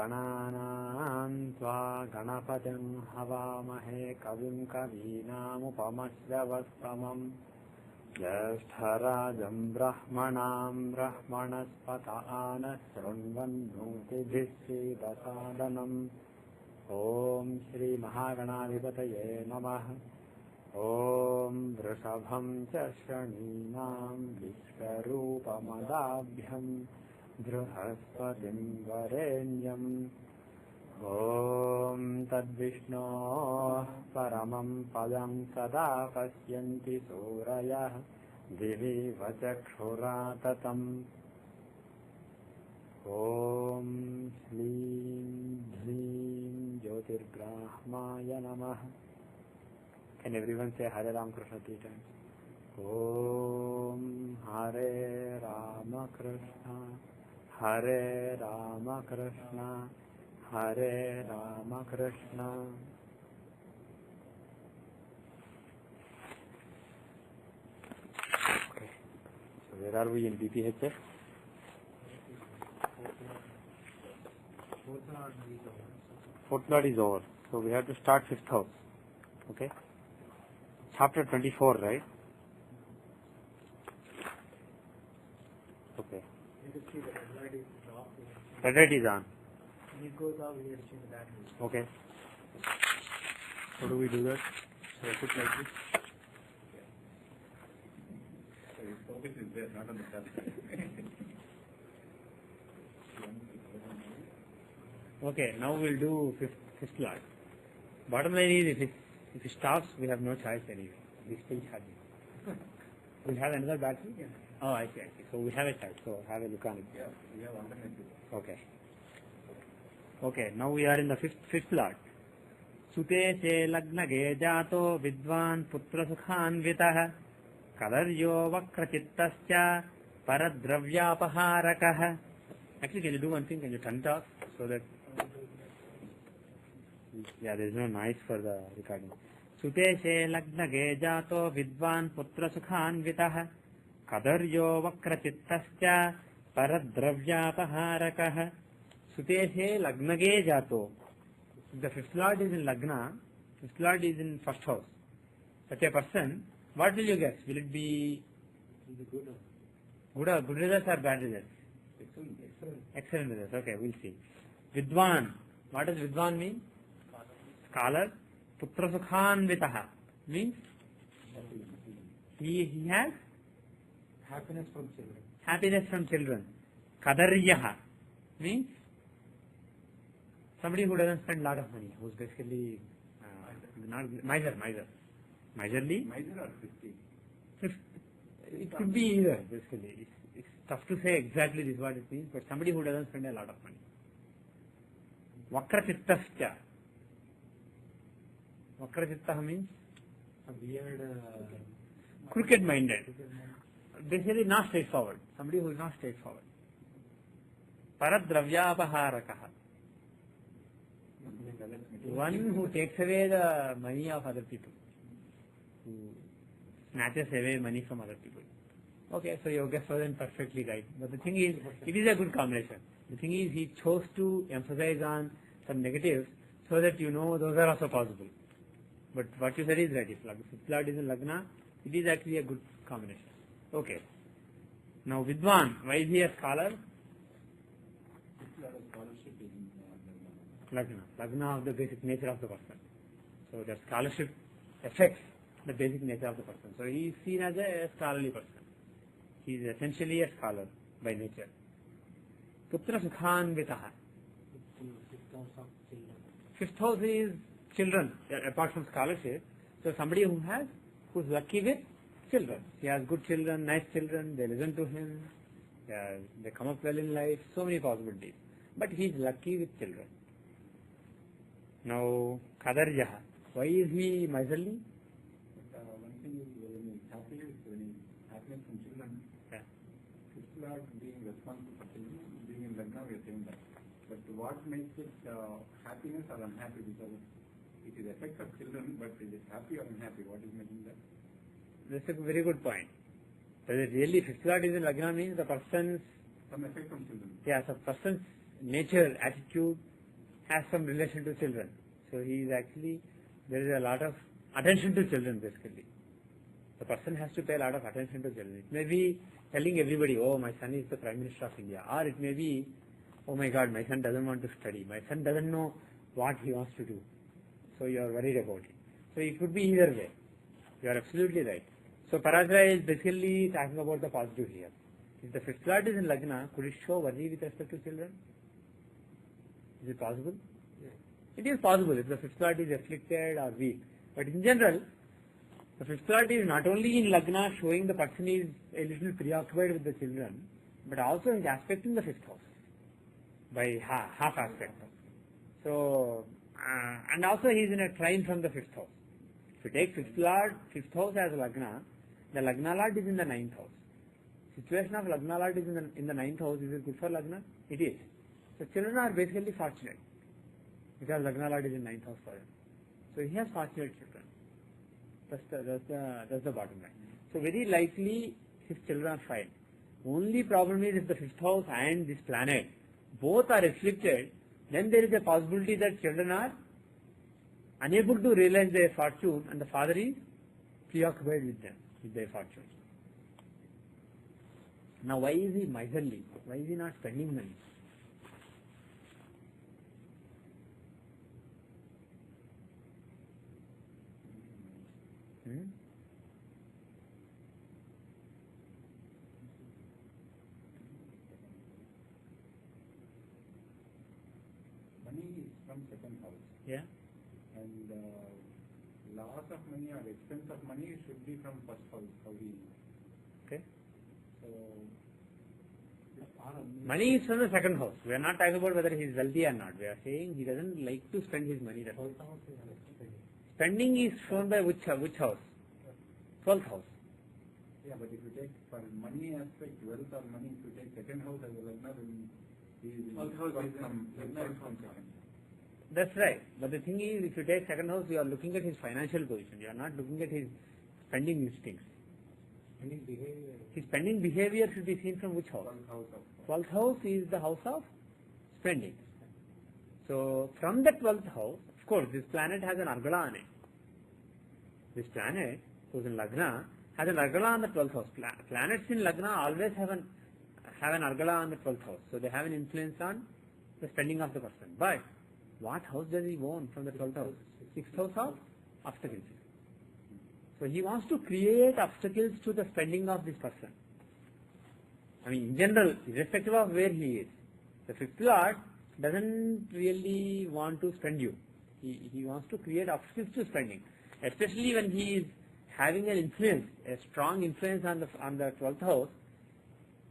गणानां त्वा गणपतिं हवामहे कविं कवीनामुपमश्रवस्तमम् ज्येष्ठराजं ब्रह्मणां ब्रह्मणस्पत आनः शृण्वन्नोतिभिः सीदसादनम् ॐ श्री महागणाधिपतये नमः। ॐ वृषभं च शनीनां विश्वरूपमदाभ्यं बृहस्पतिं वरेण्यम् ॐ तद्विष्णोः परमं पदं सदा पश्यन्ति सूरयः दिवीव चक्षुराततम्। ॐ श्रीं ह्रीं ज्योतिर्ब्राह्माय नमः। Can everyone say Hare Ram Krishna 3 times? Om Hare Rama Krishna, Hare Rama Krishna, Hare Rama Krishna. Okay. So where are we in BPHS? Fourth Lord is over. So we have to start fifth house. Okay. Chapter 24, right? Okay. Red light is on. It goes off, we have to change that. Okay. How do we do that? So I put like this. So your focus is there, not on the subject. Okay, now we'll do fifth Lord. Bottom line is, if it stops, we have no choice anyway. We still charging. We'll have another battery? Yeah. Oh, I see. So we have a charge. So have a look on it. Yeah, we have alternative. Okay. Okay, now we are in the fifth Lord. Sute se lagnage jato vidvan putra sukhanvitah kalaryo vakrachittascha paradravyapaharakah. Actually, can you do one thing? Can you turn it off so that... Yeah, there is no noise for the recording. Sute se lagnage jato vidvan putra sukhanvitah kadaryo vakrachittascha paradravyapaharakah. Sute se lagnage jato. The fifth Lord is in Lagna, fifth Lord is in first house. Such a person, what will you guess? Will it be good results or bad results? Excellent results. Okay, we'll see. Vidwan. What does Vidwan mean? Scholar. Putra Sukhanvitaha means he has Happiness from children. happiness from children. Kadaryaha means somebody who doesn't spend a lot of money, who's basically not miserly. Miserly? Miser or 50? It could be either, basically. It's tough to say exactly this what it means, but somebody who doesn't spend a lot of money. Vakrachittascha. Vakrachitah means A weird... crooked-minded. Basically not straightforward. Somebody who is not straightforward. Paradravyapaharakah. One who takes away the money of other people. Who snatches away money from other people. Okay, so your guess wasn't perfectly right. But the thing is, it is a good combination. The thing is, he chose to emphasize on some negatives so that you know those are also possible. But what you said is right. If fifth Lord is in Lagna, it is actually a good combination. Okay. Now Vidwan, why is he a scholar? Scholarship is in Lagna. Lagna of the basic nature of the person. So the scholarship affects the basic nature of the person. So he is seen as a scholarly person. He is essentially a scholar by nature. Putra Sukhanvitaha. Fifth house is children, apart from scholarship. So somebody who's lucky with children. He has good children, nice children, they listen to him, they come up well in life, so many possibilities. But he is lucky with children. Now, Kadaryaha. Why is he miserly? one thing is when he happiness from children, fifth Lord being responsible for children, being in Lagna, we are saying that. But what makes it happiness or unhappy? Because it is effect of children, but is it happy or unhappy? What is making that? That's a very good point. Does it really, fifth Lord is in Lagna means the person's... Some effect from children. Yeah, the person's nature, attitude has some relation to children. So he is actually, there is a lot of attention to children basically. The person has to pay a lot of attention to children. It may be telling everybody, oh, my son is the Prime Minister of India. Or it may be, oh my God, my son doesn't want to study. My son doesn't know what he wants to do. So you are worried about it. So it could be either way. You are absolutely right. So Parajra is basically talking about the positive here. If the fifth lord is in Lagna, could it show worry with respect to children? Is it possible? Yes. It is possible if the fifth lord is afflicted or weak. But in general, the fifth lord is not only in Lagna showing the person is a little preoccupied with the children, but also is aspecting the fifth house by half aspect. So, and also he is in a trine from the fifth house. If you take fifth house as Lagna, the Lagna lord is in the ninth house. Situation of Lagna lord is in the ninth house. Is it good for Lagna? It is. So children are basically fortunate because Lagna lord is in ninth house for him. So he has fortunate children. That's the bottom line. So very likely his children are fine. Only problem is if the fifth house and this planet both are afflicted, then there is a possibility that children are unable to realize their fortune and the father is preoccupied with them, with their fortune. Now why is he miserly? Why is he not spending money? Money is from second house. Yeah. And loss of money or expense of money should be from first house. How we. Okay. So. Money is from the second house. We are not talking about whether he is wealthy or not. We are saying he doesn't like to spend his money. That's all. Spending is shown by which house? 12th house. Yeah, but if you take for money aspect, wealth or money, if you take second house as a Lagna, then he is from second. That's right. But the thing is, if you take second house, you are looking at his financial position. You are not looking at his spending instincts. His spending behavior should be seen from which house? 12th house is the house of spending. So from the 12th house, of course, this planet has an Argala on it. This planet, who's in Lagna, has an Argala on the 12th house. Planets in Lagna always have an Argala on the 12th house. So they have an influence on the spending of the person. But what house does he own from the 12th house? 6th house of obstacles. So he wants to create obstacles to the spending of this person. I mean, in general, irrespective of where he is, the fifth lord doesn't really want to spend you. He wants to create obstacles to spending, especially when he is having an influence, a strong influence on the 12th house.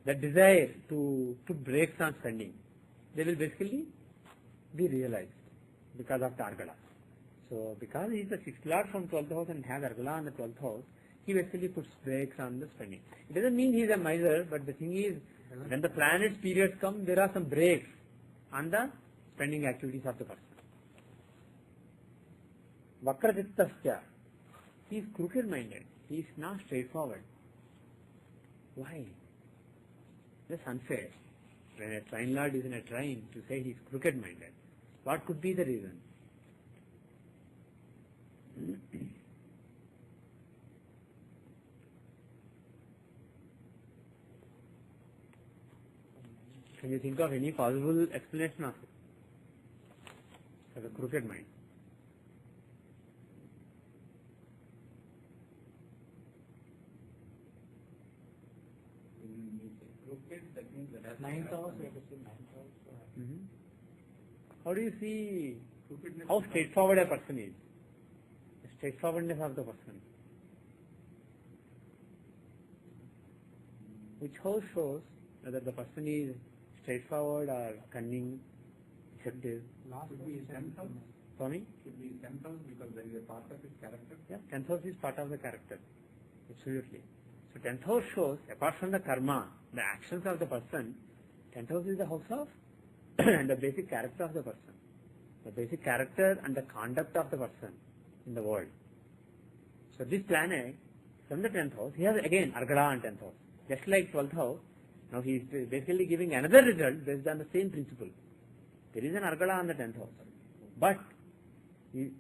The desire to break on spending, they will basically be realized because of the Argala. So because he is the 6th lord from 12th house and has Argala on the 12th house, he basically puts brakes on the spending. It doesn't mean he is a miser, but the thing is, when the planet's periods come, there are some brakes on the spending activities of the person. Vakrajittasya, he is crooked-minded. He is not straightforward. Why? That's unfair. When a trine lord is in a trine, to say he is crooked-minded, what could be the reason? Can you think of any possible explanation of it? As a crooked mind. Crooked, that means that has Ninth house, we have to say ninth house. How do you see crookedness. how straightforward a person is? The straightforwardness of the person. Which house shows whether the person is straightforward or cunning, deceptive? Last Should be 10th house. Sorry? Should be 10th house because there is a part of his character. Yeah, 10th house is part of the character. Absolutely. So 10th house shows, apart from the karma, the actions of the person, 10th house is the house of the basic character of the person. The basic character and the conduct of the person in the world. So this planet, from the 10th house, he has again Argala on 10th house. Just like 12th house, now he is basically giving another result based on the same principle. There is an argala on the 10th house. But is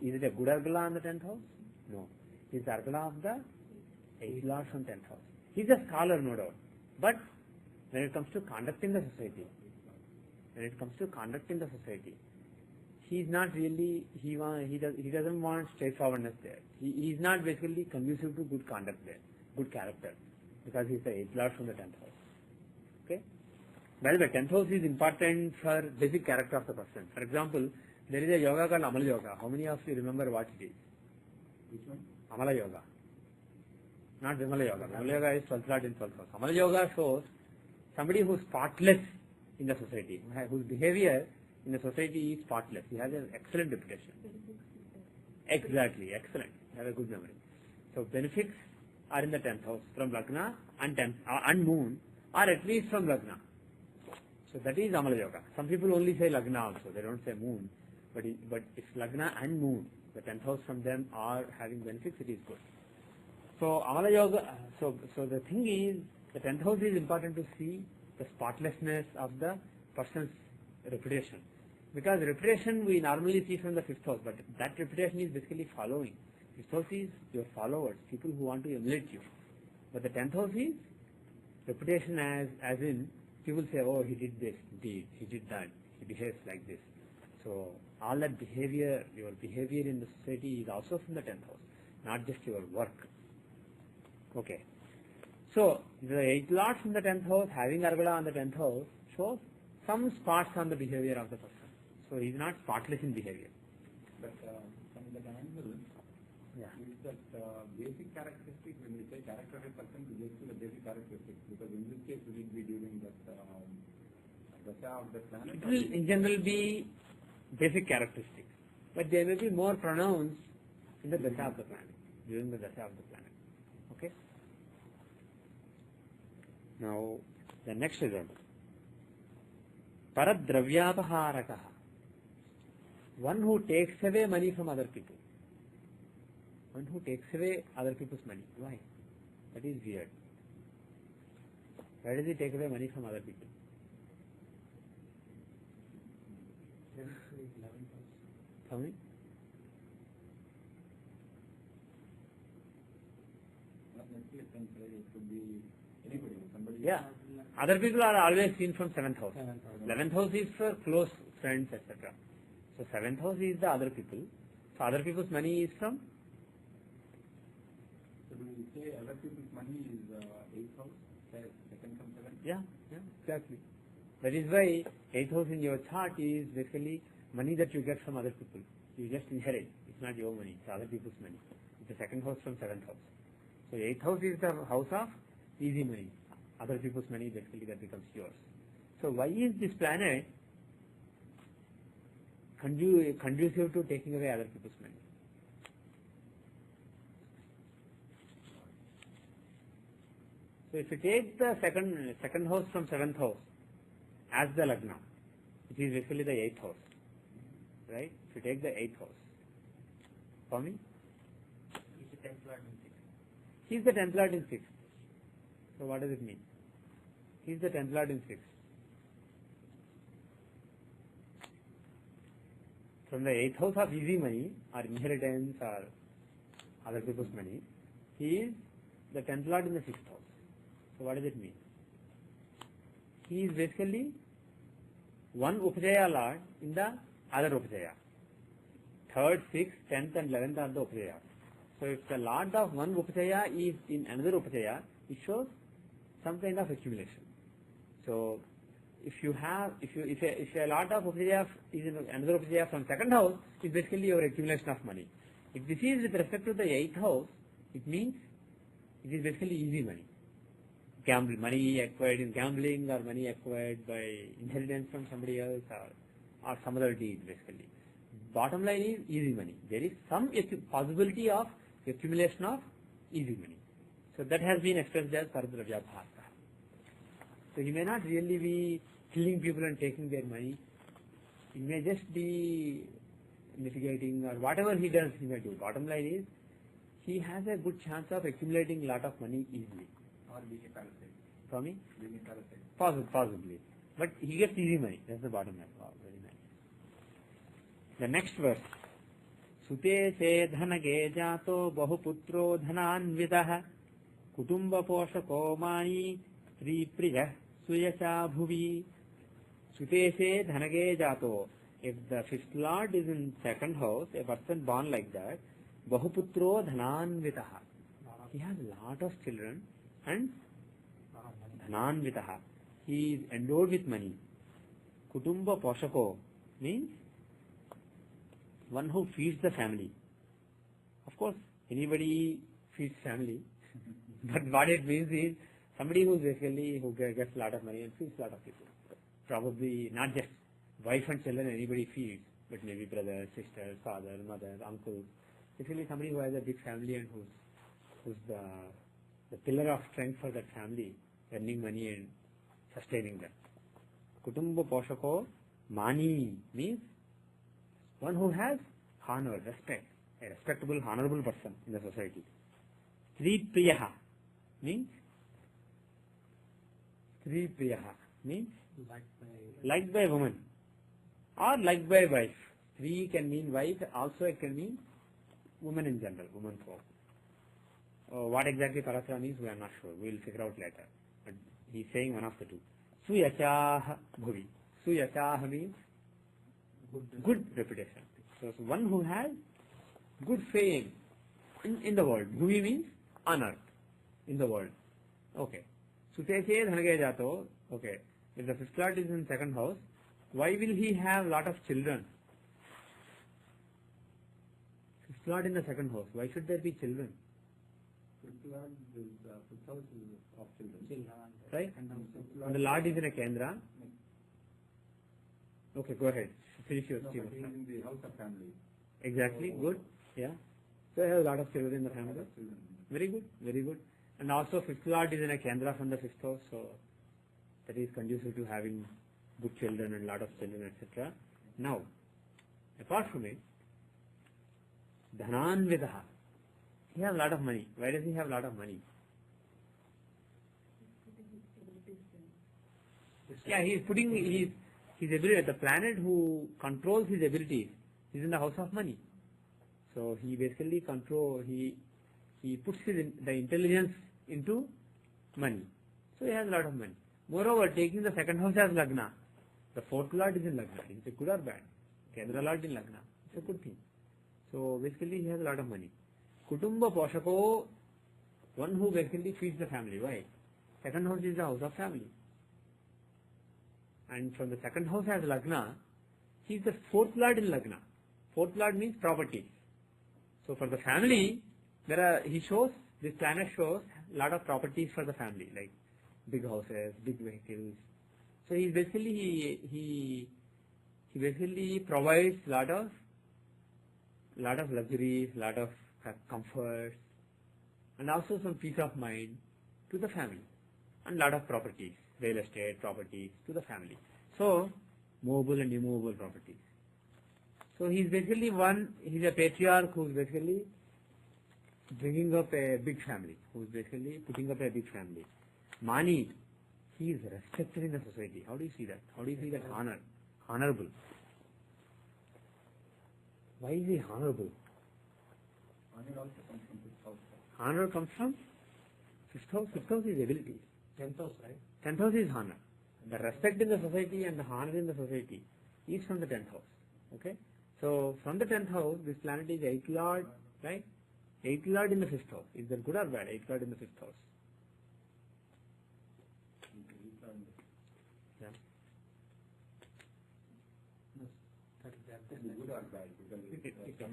it a good argala on the 10th house? No. It's the argala of the 8 lords on 10th house. He's a scholar, no doubt. But when it comes to conduct in the society, he's not really, he doesn't want straightforwardness there. He's not basically conducive to good conduct there, good character, because he's the 8th lord from the 10th house. Okay? By the way, 10th house is important for basic character of the person. For example, there is a yoga called Amala Yoga. How many of you remember what it is? Which one? Amala Yoga. Not Vimala Yoga. Vimala Yoga is 12th lord in 12th house. Amala Yoga shows somebody who is spotless in the society, whose behavior in the society is spotless. He has an excellent reputation. Exactly, excellent. You have a good memory. So benefics are in the 10th house from Lagna and Moon, or at least from Lagna. So that is Amala Yoga. Some people only say Lagna also, they don't say Moon. But if Lagna and Moon, the 10th house from them are having benefits, it is good. So Amala Yoga, so the thing is, the 10th house is important to see the spotlessness of the person's reputation. Because reputation we normally see from the 5th house, but that reputation is basically following. 5th house is your followers, people who want to emulate you. But the 10th house is reputation as in, people say, oh, he did this, he did that, he behaves like this. So all that behavior, your behavior in the society is also from the 10th house, not just your work. Okay. So the 8 lords in the 10th house, having argala on the 10th house, shows some spots on the behavior of the person. So he is not spotless in behavior. But from that angle, is that basic characteristic, when we say character of a person, we just see the basic characteristics, because in this case will it be during that dasha of the planet? It will in general be basic characteristics, but there may be more pronounced in the dasha of the planet, during the dasha of the planet. Okay? Now, the next result. Paradravyapaharakaha. One who takes away money from other people. One who takes away other people's money. Why? That is weird. Why does he take away money from other people? Tell me. Not necessarily it could be anybody, somebody. Yeah. Other people are always seen from 7th house. 11th house is for close friends, etc. So 7th house is the other people. So other people's money is from? So do we say other people's money is 8th house, second from 7th? Yeah, exactly. That is why 8th house in your chart is basically money that you get from other people. You just inherit. It's not your money, it's other people's money. It's the second house from 7th house. So 8th house is the house of easy money. Other people's money basically that becomes yours. So why is this planet conducive to taking away other people's money? So if you take the second house from 7th house as the Lagna, it is basically the 8th house. Right? If you take the 8th house. For me? He's the 10th lord in 6th. He is the 10th lord in 6th. So what does it mean? He is the 10th lord in 6th. From the 8th house of easy money or inheritance or other people's money, he is the 10th lord in the 6th house. So what does it mean? He is basically one Upajaya lord in the other Upajaya. 3rd, 6th, 10th and 11th are the Upajaya. So if the lord of one Upajaya is in another Upajaya, it shows some kind of accumulation. So if a lot of Upajaya is in another Upajaya from 2nd house, it's basically your accumulation of money. If this is with respect to the 8th house, it means it is basically easy money. Money acquired in gambling or money acquired by inheritance from somebody else or some other deed basically. Bottom line is easy money. There is some possibility of accumulation of easy money. So that has been expressed as Paradravyapaharaka. So he may not really be killing people and taking their money. He may just be mitigating or whatever he does he may do. Bottom line is he has a good chance of accumulating a lot of money easily. Or being a parasite. For me? Being a parasite. Possibly. But he gets easy money. That's the bottom line. Wow, very The next verse. Sute se dhanage jato bahuputro dhananvidah kutumba poshako mani tripriya suyacha bhuvi. Sute se dhanage jato. If the fifth lord is in second house, a person born like that, bahuputro dhananvitaha. He has lot of children and dhananvitaha. He is endowed with money. Kutumba poshako means one who feeds the family. Of course, anybody feeds family, but what it means is somebody who basically who gets a lot of money and feeds a lot of people. Probably not just wife and children anybody feeds, but maybe brothers, sisters, father, mother, uncles. Basically somebody who has a big family and who's the pillar of strength for that family, earning money and sustaining them. Kutumba poshako mani means one who has honor, respect, a respectable, honorable person in the society. Sri priyaha means liked by woman or liked by wife. Sri can mean wife, also it can mean woman in general, woman folk. What exactly parasara means, we are not sure. We will figure out later. But he is saying one of the two. Suyachah bhuvi. Suyachah means good reputation. So one who has good fame in the world. Bhuvi means on earth, in the world. Okay. Sute se dhanage jato. Okay. If the fifth lord is in second house, why will he have lot of children? Fifth lord in the second house. Why should there be children? Fifth house is of children. Right? And the lord is in a kendra. Okay, go ahead. Finish your No, but he is in the house of family. Exactly, good. Yeah. So I have a lot of children in the family. Children. Very good, very good. And also fifth lord is in a kendra from the fifth house, so that is conducive to having good children and lot of children, etc. Now, apart from it, dhananvidaha. He has a lot of money. Why does he have a lot of money? Yeah, he is putting his ability, the planet who controls his abilities is in the house of money. So he basically he puts the intelligence into money. So he has a lot of money. Moreover, taking the second house as Lagna, the fourth lord is in Lagna. Is it good or bad? Kendra lord in Lagna. It's a good thing. So basically he has a lot of money. Kutumba poshako, one who basically feeds the family. Why? Second house is the house of family. And from the second house as Lagna, he is the fourth lord in Lagna. Fourth lord means property. So for the family, this planet shows a lot of properties for the family, like big houses, big vehicles. So he basically provides lot of luxuries, lot of comforts, and also some peace of mind to the family, and lot of properties, real estate properties to the family. So movable and immovable properties. So he's a patriarch who's basically bringing up a big family, who's basically putting up a big family. Mani, he is respected in the society. How do you see that? How do you see that honorable? Why is he honorable? Honor also comes from fifth house. Honor comes from fifth house. Fifth house is ability. 10th house, right? 10th house is honor. The respect in the society and the honor in the society is from the 10th house. Okay? So from the 10th house, this planet is 8th lord, right? 8th lord in the 5th house. Is that good or bad? 8th lord in the 5th house. Yeah. Good or bad? Because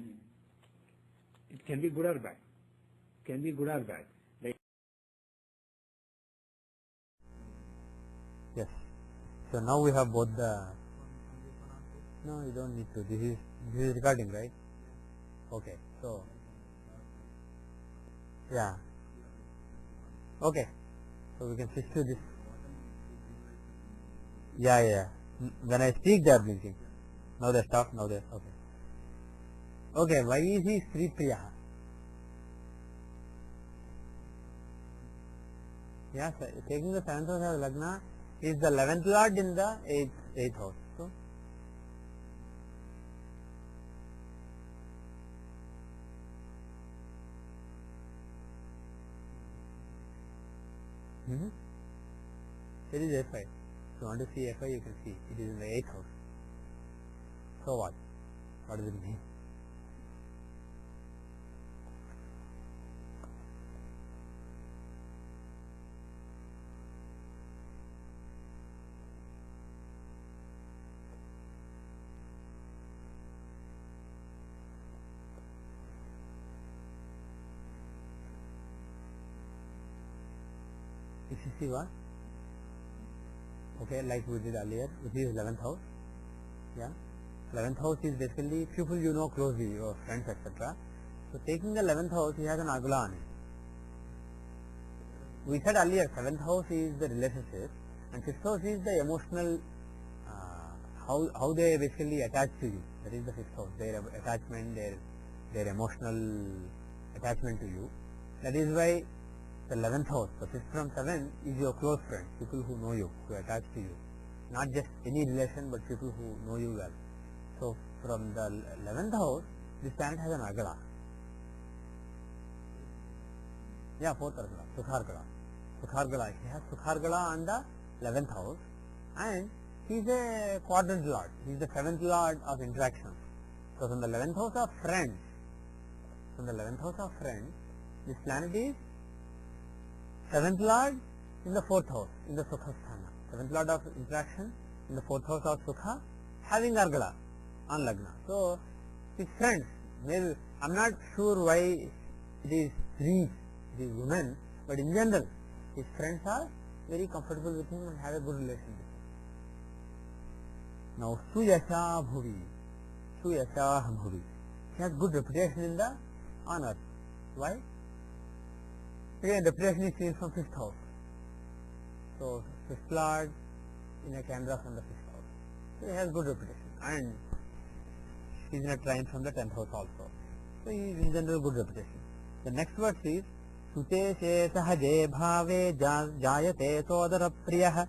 It can be good or bad. It can be good or bad. Like, yes. So now we have both the. No, you don't need to. This is recording, right? Okay. So. Yeah. Okay. So we can switch to this. Yeah. When I speak, they are blinking. Now they stop. Now they okay. Okay. Why is he Sri Priya? Yeah. So taking the 7th house as Lagna is the 11th lord in the 8th house. So It is F5. If you want to see F5, you can see it is in the 8th house. So what? What does it mean? If you see what? Okay, like we did earlier, which is 11th house. Yeah, 11th house is basically people you know closely, your friends, etc. So taking the 11th house, he has an agla on it. We said earlier 7th house is the relationship and 5th house is the emotional, how they basically attach to you. That is the 5th house, their attachment, their emotional attachment to you. That is why the 11th house, the 5th from 7th is your close friends, people who know you, who attach to you. Not just any relation, but people who know you well. So from the 11th house, this planet has an agala. Yeah, 4th agala, Sukhargala. Sukhargala. He has Sukhargala on the 11th house and he is a quadrant lord. He is the 7th lord of interaction. So from the 11th house of friends, this planet is 7th lord in the 4th house, in the Sukha Sthana. 7th lord of interaction in the 4th house of Sukha, having Argala on Lagna. So his friends, maybe I am not sure why it is three, it is women, but in general his friends are very comfortable with him and have a good relationship. Now Suyasha Bhuvi, Suyasha Bhuvi, he has good reputation in the on earth. Why? Again, reputation is seen from 5th house. So 5th lord in a Kendra from the 5th house. So he has good reputation and he is in a trine from the 10th house also. So he is in general good reputation. The next verse is Sute se sahaje bhave jayate sodara priyah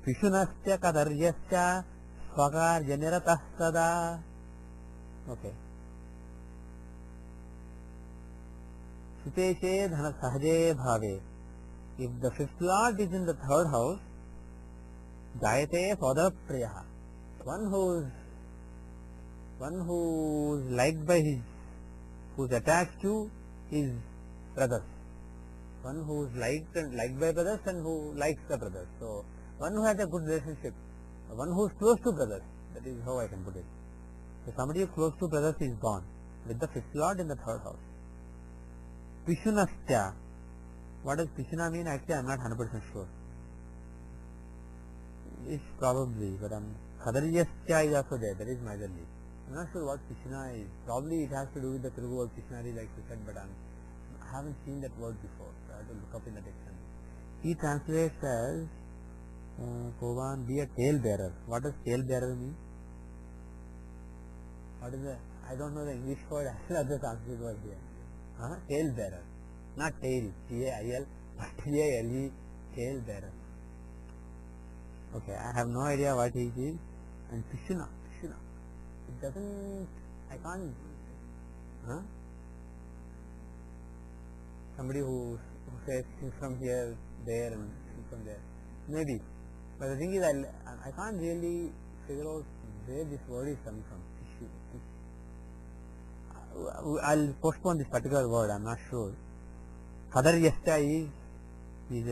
pishunasya kadaryasya swakarya niratah sada. Okay. Suteshe dhana sahaje bhave. If the 5th lord is in the 3rd house, jayate sodara priyah. One who is liked by his, who is attached to his brothers. One who is liked by brothers and who likes the brothers. So one who has a good relationship, one who is close to brothers. That is how I can put it. So somebody who is close to brothers is born with the 5th lord in the 3rd house. Pishunastya. What does Pishuna mean? Actually I am not 100% sure. It's probably, but Khadaryasya is also there. That is majorly. I am not sure what Pishuna is. Probably it has to do with the Telugu word Pishnari like you said, but I haven't seen that word before. So I have to look up in the dictionary. He translates as Kovan, be a tail bearer. What does tail bearer mean? What is the, I don't know the English word as well as the Sanskrit word here. Tail bearer. Not tail, T-A-I-L, but T-A-L-E, tail bearer. Okay, I have no idea what it is. And Pishuna. It doesn't, I can't, somebody who says things from here, there and things from there. Maybe. But the thing is, I can't really figure out where this word is coming from. I'll postpone this particular word, I'm not sure. Khadaryasya is, he's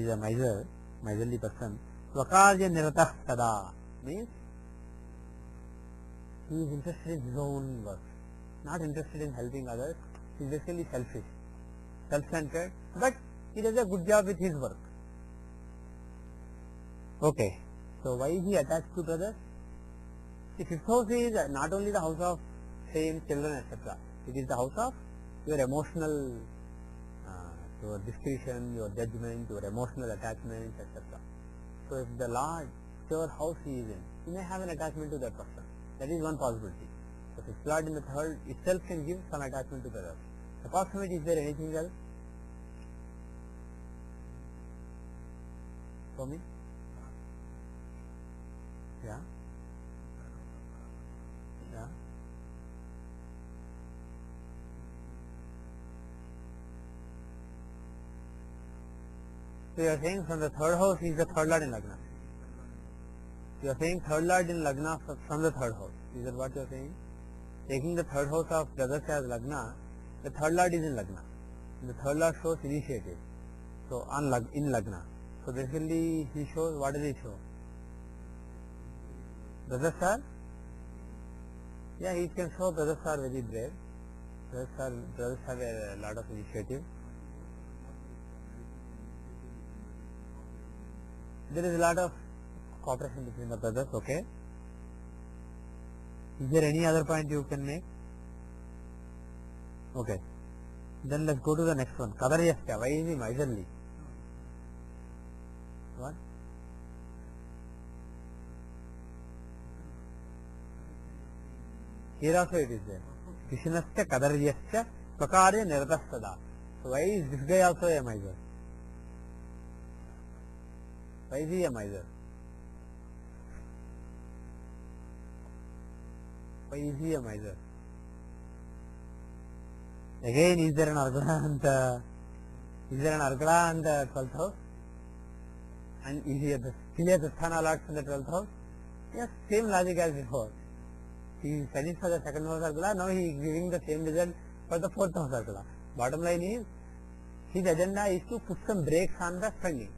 a miserly person. Swakarya niratah sada means he is interested in his own work, not interested in helping others. He is basically selfish, self-centered, but he does a good job with his work. Okay, so why is he attached to brothers? The 5th house is not only the house of fame, children, etc. It is the house of your emotional, your discretion, your judgment, your emotional attachments, etc. So if the Lord, whichever house he is in, he may have an attachment to that person. That is one possibility. So 5th lord in the 3rd itself can give some attachment to brothers. Apart from it, is there anything else? For me? Yeah? Yeah? So you are saying from the third house is the third lord in Lagna. You are saying third lord in Lagna from the third house. Is that what you are saying? Taking the third house of Jyothishya as Lagna, the third lord is in Lagna. And the third lord shows initiative. So in Lagna. So basically he shows, what does he show? Brothers are? Yeah, he can show brothers are very brave. Brothers have a lot of initiative. There is a lot of cooperation between the brothers, okay? Is there any other point you can make? Okay. Then let's go to the next one. Kadaryasya, why is he miserly? What? Here also it is there. Krishnasya Kadaryasya Pakarya Niratasada. So why is this guy also a miser? Why is he a miser? Why is he a miser? Again, is there an Argala in the 12th house? And is he at the Sthana Lords in the 12th house? Yes, same logic as before. He finished for the second house Argala, now he is giving the same result for the fourth house Argala. Bottom line is, his agenda is to put some brakes on the spending.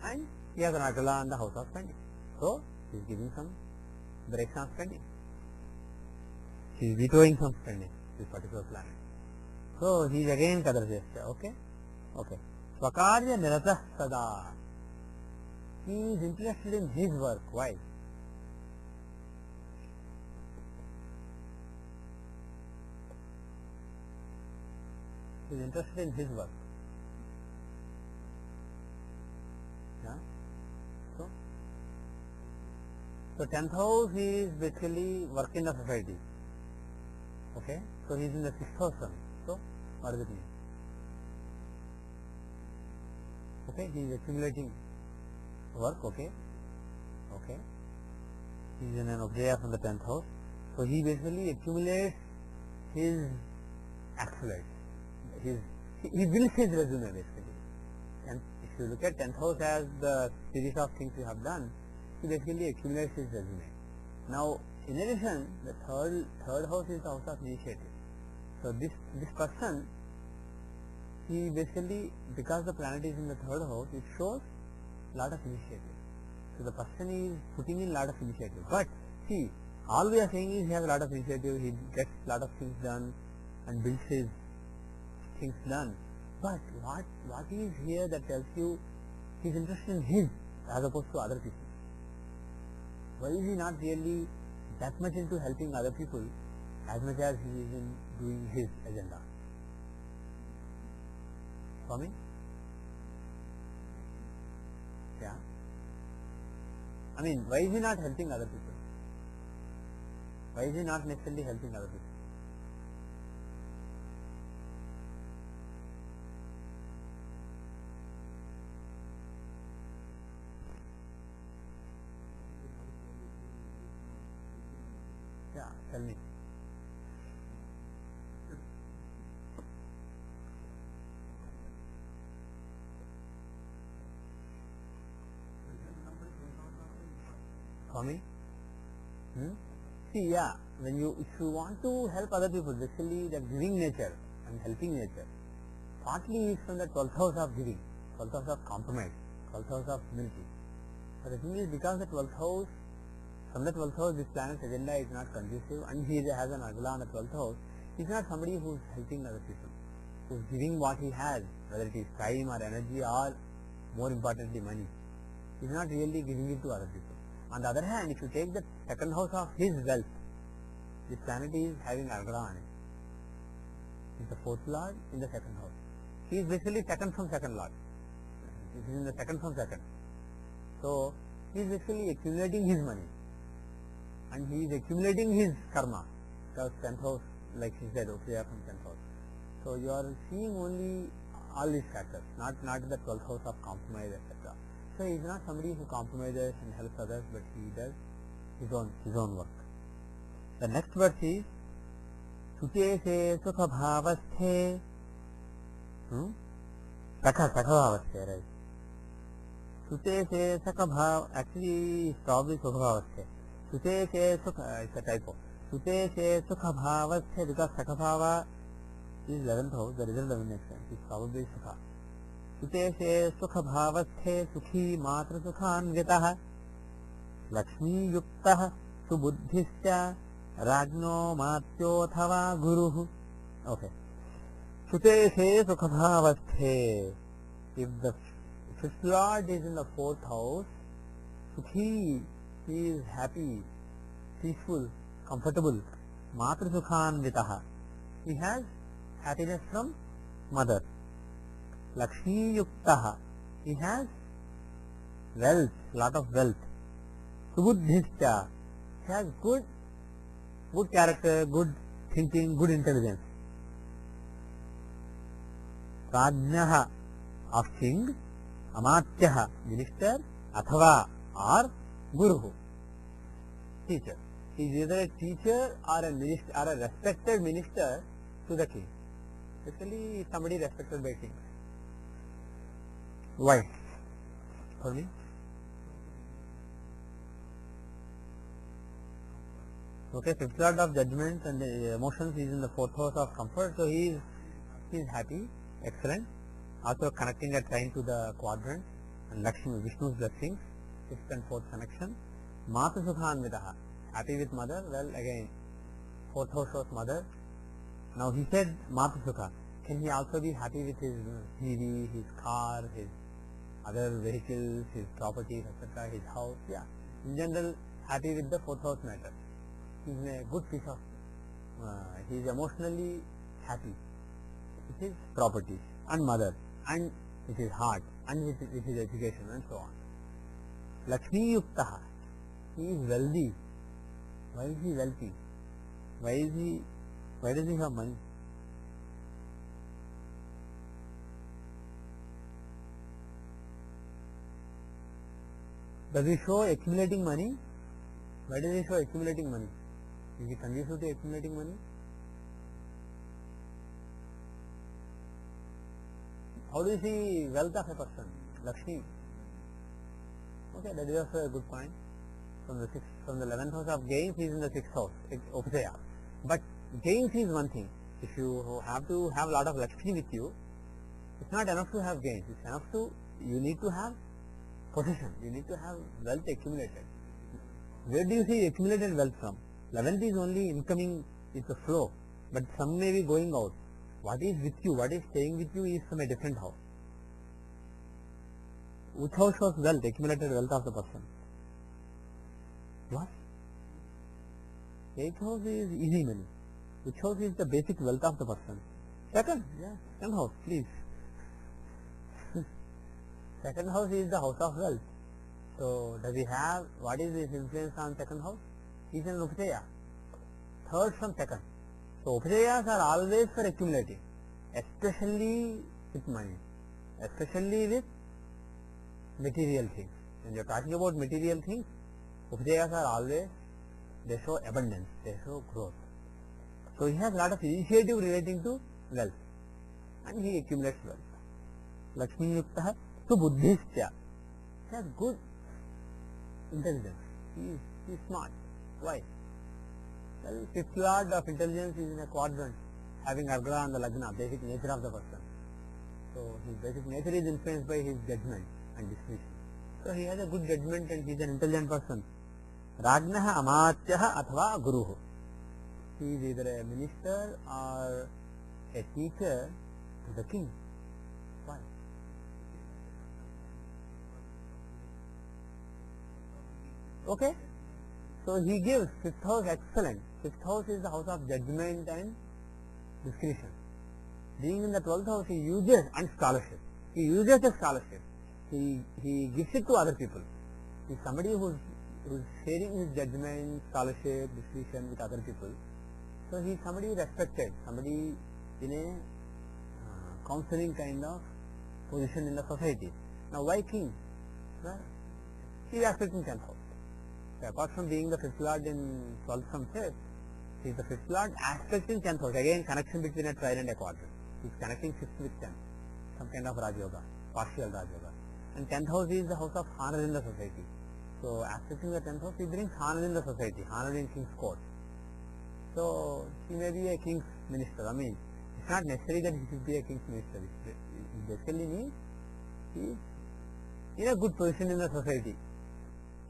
And he has an Argala on the house of spending. So, he is giving some brakes on spending. He is vetoing some spending, this particular planet. So, he is again Kadaryasya, okay? Okay. Swakarya Niratah Sada. He is interested in his work. Why? He is interested in his work. Yeah? So 10th house is basically work in the society. Okay? So he is in the 6th house. So, what does it mean? Okay, he is accumulating work, okay? Okay. He is in an Objaya from the 10th house. So he basically accumulates his accolades. He builds his resume basically. And if you look at 10th house as the series of things you have done, he basically accumulates his resume. Now, in addition, the third house is the house of initiative. So this person, he basically, because the planet is in the third house, it shows lot of initiative. So the person is putting in lot of initiative. But see, all we are saying is he has a lot of initiative, he gets lot of things done and builds his things done. But what is here that tells you he is interested in his as opposed to other people? Why is he not really that much into helping other people as much as he is in doing his agenda? Swami? Yeah. I mean, why is he not helping other people? Why is he not necessarily helping other people? Yeah, tell me. Swami? See, yeah, if you want to help other people, basically the giving nature and helping nature, partly is from the 12th house of giving, 12th house of compromise, 12th house of humility. But the thing is, because the 12th house, from the 12th house, this planet's agenda is not conducive, and he has an Agala on the 12th house, he is not somebody who is helping other people, who is giving what he has, whether it is time or energy or, more importantly, money. He is not really giving it to other people. On the other hand, if you take the second house of his wealth, this planet is having Agala on it. He is the fourth lord in the second house. He is basically second from second lord. This is in the second from second. So, he is basically accumulating his money. And he is accumulating his karma. Because 10th house, like he said, okay, from 10th house. So, you are seeing only all these factors, not the 12th house of compromise, etc. So, he is not somebody who compromises and helps others, but he does his own work. The next verse is Sute se sukha bhavasthe Sakha bhavasthe, right? Sute se Sakha Bhav, actually is probably Sukha Bhavasthe. Sute se Sukha, it's a typo. Sute se Sukha Bhavasthe, because Sakha Bhava is 11th house, the result doesn't make sense. It's probably Sukha. Sute se Sukha Bhavasthe, Sukhi Matra Sukhan Vitaha, Lakshmi Yuktaha, Subuddhisya, Rajno Matyothava Guruhu. Okay. Sute se Sukha Bhavasthe. If the fifth lord is in the fourth house, Sukhi, he is happy, peaceful, comfortable. Matra Sukhan Vitaha. He has happiness from mother. Lakshmi Yuktaha. He has wealth, lot of wealth. Subuddhisya. He has good character, good thinking, good intelligence. Rajnaha, of king. Amatyaha, minister. Athava, or Guruhu, teacher. He is either a teacher or a minister or a respected minister to the king. Especially somebody respected by king. Why? For me? Okay, fifth lord of judgment and the emotions is in the fourth house of comfort, so he is happy, excellent. Also connecting a train to the quadrant and Lakshmi, Vishnu's blessings, fifth and fourth connection. Mata Sukhanvitaha, happy with mother. Well, again, fourth house shows mother. Now he said Mata Sukha. Can he also be happy with his TV, his car, his other vehicles, his properties, etc., his house? Yeah. In general, happy with the fourth house matter. He is in a good piece of, he is emotionally happy with his properties and mother and with his heart and with his education and so on. Lakshmi Yuktaha, he is wealthy. Why is he wealthy? Why does he have money? Does he show accumulating money? Why does he show accumulating money? Is he conducive to accumulating money? How do you see wealth of a person? Lakshmi. Okay, that is also a good point. From the 11th house of gains, he is in the 6th house, Upasaya. But gains is one thing. If you have to have a lot of Lakshmi with you, it's not enough to have gains. It's enough to, you need to have possession. You need to have wealth accumulated. Where do you see accumulated wealth from? 11th is only incoming, it's a flow, but some may be going out. What is with you, what is staying with you is from a different house. Which house shows wealth, accumulated wealth of the person? What? 8th house is easy money. Which house is the basic wealth of the person? Second, yeah, second house, please. Second house is the house of wealth. So, does he have, what is his influence on second house? He is an Upasaya. Third from second. So, Upasayas are always for accumulating, especially with money, especially with material things. When you are talking about material things, Upasayas are always, they show abundance, they show growth. So, he has a lot of initiative relating to wealth and he accumulates wealth. Lakshmi Yuktaha to Buddhisya. He has good intelligence. He is smart. Why? Well, fifth lord of intelligence is in a quadrant having Argala and the Lagna, basic nature of the person. So, his basic nature is influenced by his judgment and discretion. So, he has a good judgment and he is an intelligent person. Rajnaha Amatyaha Athava Guruhu. He is either a minister or a teacher to the king. Why? Okay. So, he gives fifth house excellent. Fifth house is the house of judgment and discretion. Being in the 12th house, he uses and scholarship. He uses the scholarship. He gives it to other people. He is somebody who is sharing his judgment, scholarship, discretion with other people. So, he is somebody respected, somebody in a counseling kind of position in the society. Now, why king? Well, he is aspecting 10th house. So, apart from being the fifth lord in 12th from 5th, he is the fifth lord aspecting 10th house. Again, connection between a trine and a quadrant. He is connecting 6th with 10th. Some kind of Raj Yoga, partial Raj Yoga. and 10th house is the house of honor in the society. So aspecting the 10th house, he brings honor in the society, honor in king's court. So he may be a king's minister. I mean, it's not necessary that he should be a king's minister. It basically means he is in a good position in the society.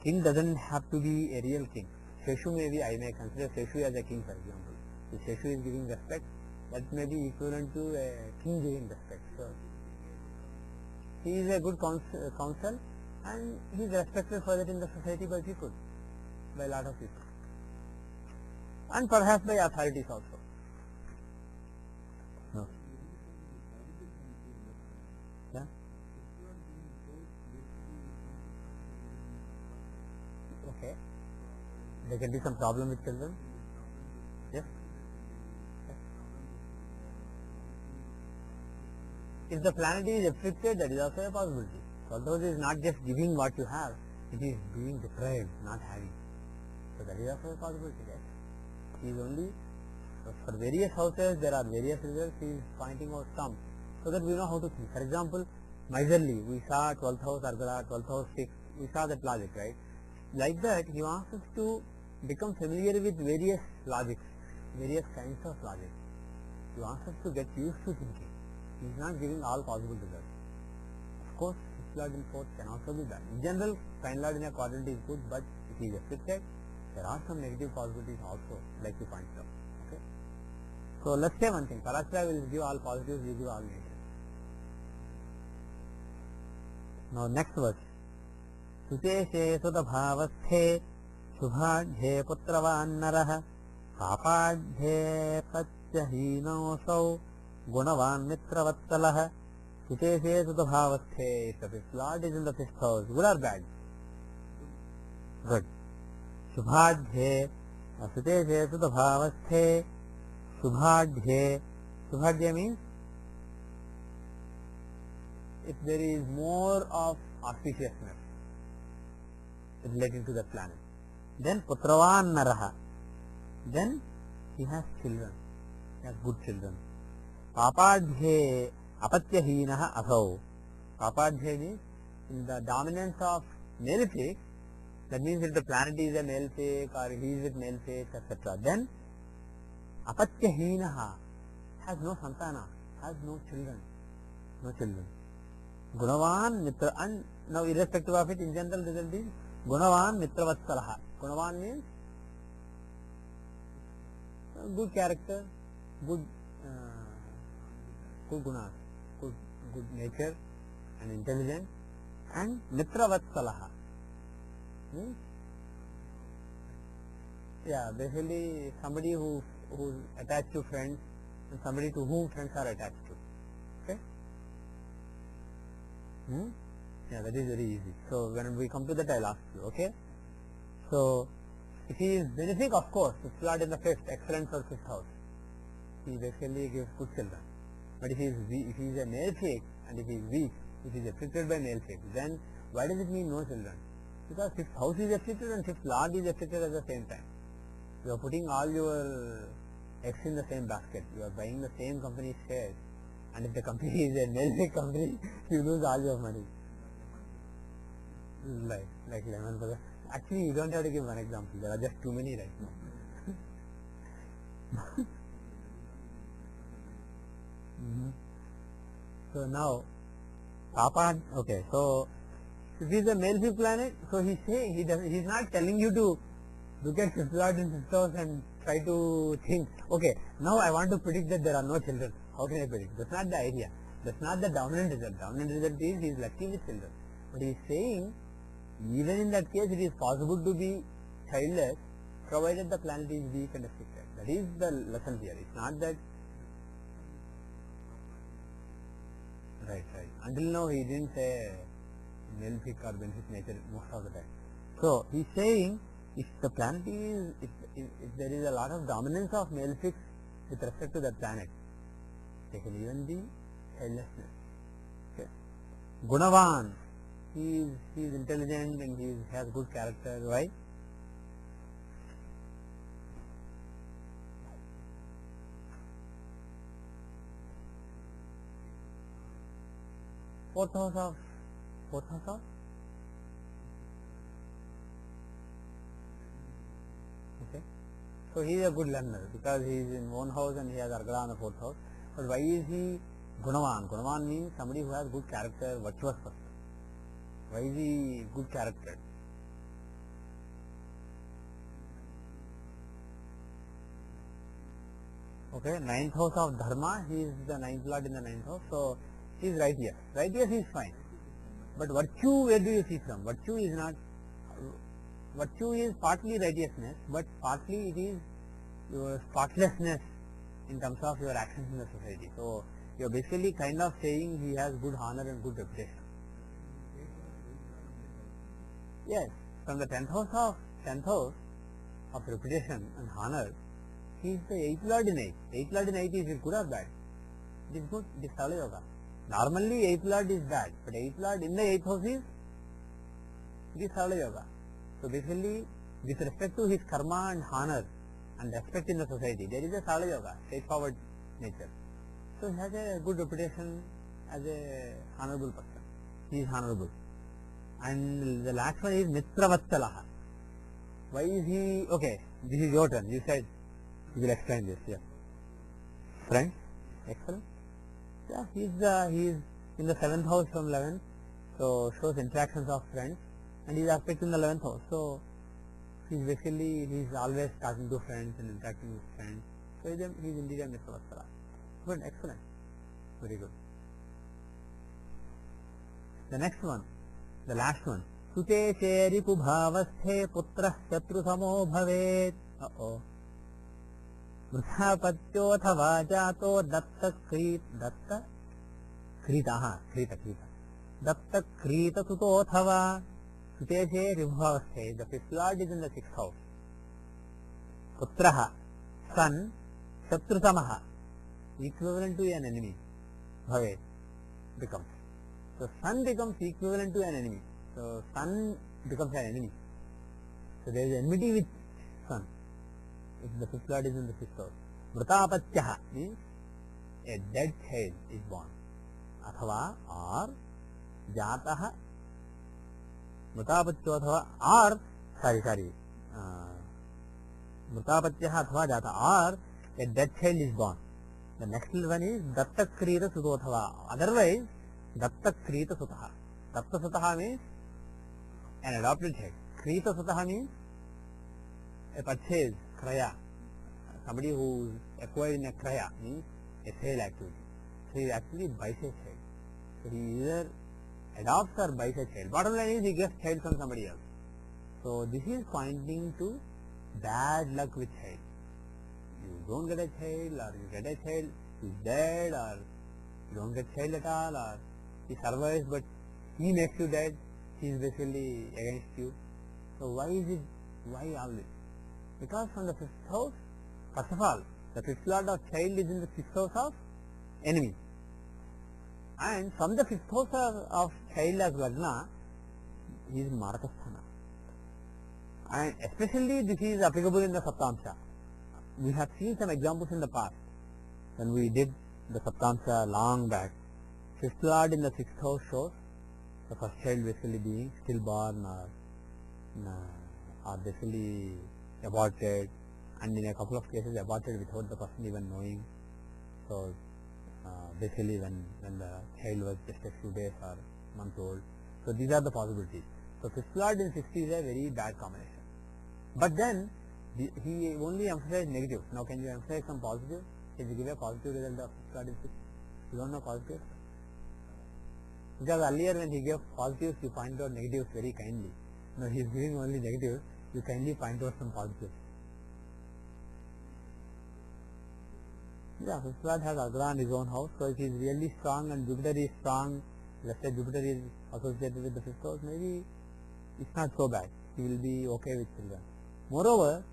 King doesn't have to be a real king. Sheshu may be, I may consider Sheshu as a king, for example. If Sheshu is giving respect, that may be equivalent to a king giving respect. So he is a good counsel and he is respected for that in the society by people, by a lot of people, and perhaps by authorities also. No. Yeah. Okay. There can be some problem with children. Yes. If the planet is afflicted, that is also a possibility. Although it is not just giving what you have, it is being deprived, not having. So that is also a possibility. Yes. He is only, for various houses there are various results, he is pointing out some, so that we know how to think. For example, miserly, we saw 12th house Argala, 12th house 6, we saw that logic, right? Like that, he wants us to become familiar with various logics, various kinds of logic. He wants us to get used to thinking. He is not giving all possible results. Of course, 6th Lord in 4th can also be bad. In general, sign Lord in a quadrant is good, but if he is afflicted, there are some negative possibilities also, like you pointed out. Okay. So let's say one thing, Parashara will give all positives, we give all negatives. Now next verse. Suteshe sudabhavasthe shubhadhe putravannarah papadhe patyahinosav gunavan mitravattalah. Suteshe sudabhavasthe, if the 5th Lord is in the 5th house, good or bad? Good. Shubhadhe, Suteshe sudabhavasthe, Shubhadhe. Shubhadhe means if there is more of auspiciousness relating to the planet. Then Putravan Naraha. Then he has children. He has good children. Papadhe apatyahinaha asau. Papadhe means in the dominance of malefic, that means if the planet is a malefic or he is with malefic, etc. Then apatyahinaha has no santana, has no children. No children. Gunavan mitra, and now irrespective of it, in general result is Gunavan mitravatsalaha. Gunavan means good character, good gunas, good nature and intelligent, and mitravatsalaha means basically somebody who is attached to friends and somebody to whom friends are attached to. Okay. That is very easy. So when we come to that, I'll ask you. Okay. So if he is benefic, of course, 5th Lord in the 5th, excellent for 5th house. He basically gives good children. But if he is a malefic and if he is weak, if he is afflicted by malefic, then why does it mean no children? Because 5th house is afflicted and 5th Lord is afflicted at the same time. You are putting all your eggs in the same basket. You are buying the same company's shares. And if the company is a malefic company, you lose all your money. Like lemon brother. Actually, you don't have to give one example. There are just too many right now. So now, Papa, okay, so if he is a malefic planet, so he is not telling you to look at 5th Lord in 5th house and try to think, okay, now I want to predict that there are no children. How can I predict? That's not the idea. That's not the dominant result. Dominant result is he is lucky with children. But he is saying, even in that case, it is possible to be childless, provided the planet is weak and afflicted. That is the lesson here. It's not that. Right. Until now, he didn't say malefic or benefic nature most of the time. So he is saying, if the planet is, if there is a lot of dominance of malefics with respect to that planet, there can even be childlessness. Okay. Gunavan, he is intelligent and he has good character. Why? Fourth house of fourth house of? Okay. So he is a good learner because he is in one house and he has Argala on the fourth house. But why is he Gunavan? Gunavan means somebody who has good character, virtuous person. Why is he good character? Okay, ninth house of Dharma, he is the ninth lord in the ninth house, so he is righteous. Righteous is fine. But virtue, where do you see from? Virtue is not, virtue is partly righteousness, but partly it is your spotlessness in terms of your actions in the society. So, you are basically kind of saying he has good honor and good reputation. Yes, from the 10th house of reputation and honor, he is the 8th lord in 8. 8th lord in 8 is it good or bad? It is good, it is Savla Yoga. Normally 8th lord is bad, but 8th lord in the 8th house is, it is Savla Yoga. So basically, with respect to his karma and honor and respect in the society, there is a Savla Yoga, straightforward nature. So he has a good reputation as a honorable person. He is honorable. And the last one is Mitravatsalaha. Why is he, okay, this is your turn, you said you will explain this, yeah. Friends, excellent. Yeah, he is in the 7th house from 11th, so shows interactions of friends, and he is aspect in the 11th house. So he is always talking to friends and interacting with friends. So he is indeed a Mitravatsala. Good, excellent, very good. The next one, the last one. Sute cheri kubhavasthe putra shatru samo bhavet. Mrthapatyothava jato datta krita sutothava. Sute cheri kubhavasthe. The 5th lord is in the 6th house. Putraha, son, shatru samaha, equivalent to an enemy. Bhavet becomes. So son becomes equivalent to an enemy. So son becomes an enemy. So there is enmity with son. If the 5th lord is in the 6th house. Mrtapatyaha means a dead child is born. Athava or jataha. Mrtapatyo athava or Mrtapatyaha athava jata or a dead child is born. The next one is datta krita sutothava. Otherwise, datta krita sutaha. Datta sutaha means an adopted child. Krita sutaha means a purchase, kraya. Somebody who is acquired in a kraya means a sale activity. So he actually buys a child. So he either adopts or buys a child. Bottom line is he gets child from somebody else. So this is pointing to bad luck with child. You don't get a child, or you get a child, he is dead, or you don't get child at all, or he survives but he makes you dead, he is basically against you. So why all this? Because from the 5th house, first of all, the 5th lord of child is in the 6th house of enemy. And from the 5th house of child as Lagna, he is Marakasthana. And especially this is applicable in the Saptamsha. We have seen some examples in the past when we did the Saptamsha long back. 5th lord in the 6th house shows the first child basically being stillborn or basically aborted, and in a couple of cases aborted without the person even knowing. So basically when the child was just a few days or month old. So these are the possibilities. So 5th lord in 60 is a very bad combination. But then he only emphasized negative. Now can you emphasize some positive? Can you give a positive result of 5th lord in 60? You don't know positive? Because earlier when he gave positives, you point out negatives very kindly. Now he is giving only negatives, you kindly point out some positives. Yeah, 5th lord has Agra in his own house, so if he is really strong and Jupiter is strong, let's say Jupiter is associated with the 5th house, maybe it's not so bad. He will be okay with children. Moreover,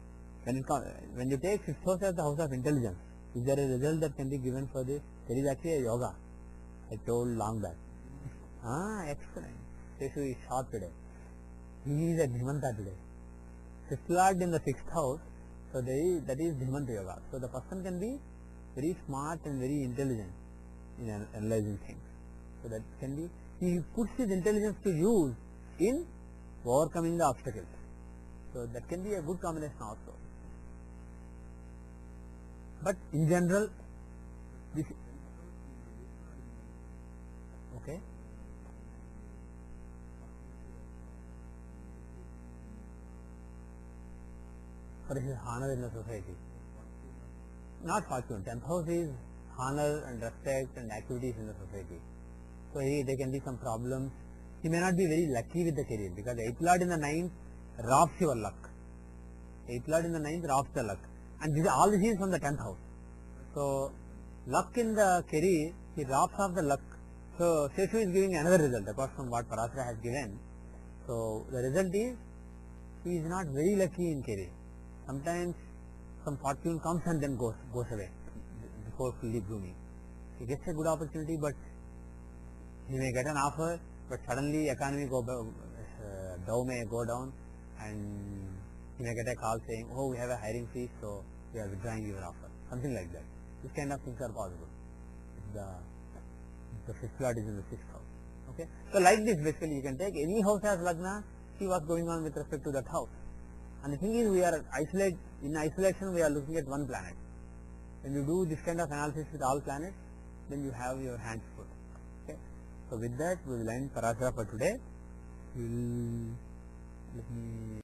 when you take 5th house as the house of intelligence, is there a result that can be given for this? There is actually a yoga, I told long back. Excellent. Seshu is short today. He is a Dhimanta today. 5th lord in the 6th house, so that is Dhimanta yoga. So the person can be very smart and very intelligent in analyzing things. So that can be he puts his intelligence to use in overcoming the obstacles. So that can be a good combination also. But in general, this okay. What is honor in the society? Not fortune. 10th house is honor and respect and activities in the society. So there can be some problems. He may not be very lucky with the career because 8th Lord in the 9th robs your luck. 8th Lord in the 9th robs the luck. And this, all this is from the 10th house. So luck in the career, he robs off the luck. So Seshu is giving another result apart from what Parasara has given. So the result is he is not very lucky in career. Sometimes some fortune comes and then goes away before fully blooming. He gets a good opportunity, but he may get an offer, but suddenly economy Dow may go down, and he may get a call saying, "Oh, we have a hiring freeze, so we are withdrawing your offer." Something like that. This kind of things are possible. The 5th Lord is in the 6th house. Okay, so like this, basically you can take any house as Lagna, see what's going on with respect to that house. And the thing is, we are in isolation we are looking at one planet. When you do this kind of analysis with all planets, then you have your hands full. Okay. So with that we will end Parasara for today. Let me